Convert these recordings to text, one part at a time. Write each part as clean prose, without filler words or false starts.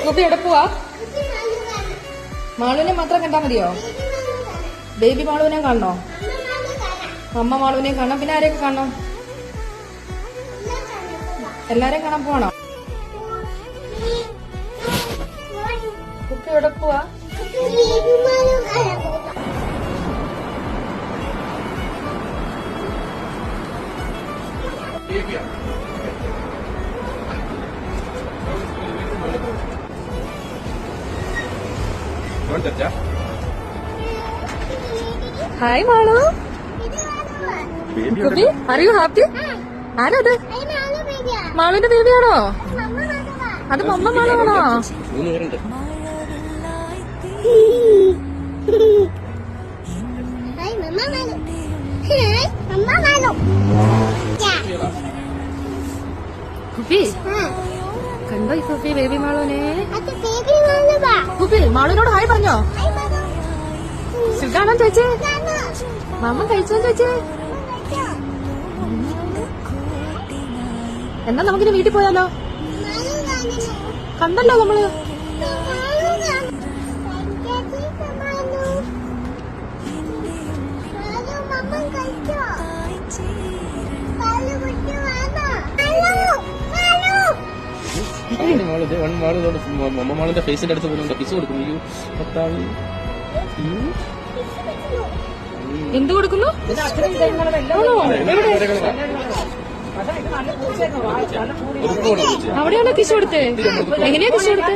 കുപ്പി എവിടെ പോവാ? മാളുവിനെ മാത്രം കണ്ടാ മതിയോ? ബേബി മാളുവിനെ കാണണോ? അമ്മ മാളുവിനെ കാണാം. പിന്നെ ആരെയൊക്കെ കാണണം? എല്ലാരെയും കാണാൻ പോവാണോ? കുപ്പി എവിടെ പോവാ? ഹായ് മാളു. കുപ്പി ആർ യു ഹാപ്പി? ആരത്? മാളുവിന്റെ ബേബിയാണോ? അത് മമ്മ മാളുവാണോ? കുപ്പി കണ്ടോ ഈ കുപ്പി ബേബി മാളുവിനെ? കുപ്പി മാളുവിനോട് ഹായ് പറഞ്ഞോ? സുഖാണോ ചേച്ചി? മാമ കഴിച്ചോ ചേച്ചി? എന്നാ നമുക്കിനി വീട്ടിൽ പോയാലോ? കണ്ടല്ലോ നമ്മള്. മമ്മമാളിന്റെ ഫേസിന്റെ അടുത്ത് പോലും കിസ് കൊടുക്കുന്നു. എന്ത് കൊടുക്കുന്നു? അവിടെയാണോ കിസ് കൊടുത്തേ? എങ്ങനെയാ കിസ് കൊടുത്തേ?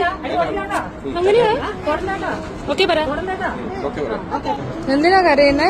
അങ്ങനെയാ? ഓക്കെ പറ. എന്തിനാ കരയുന്നേ?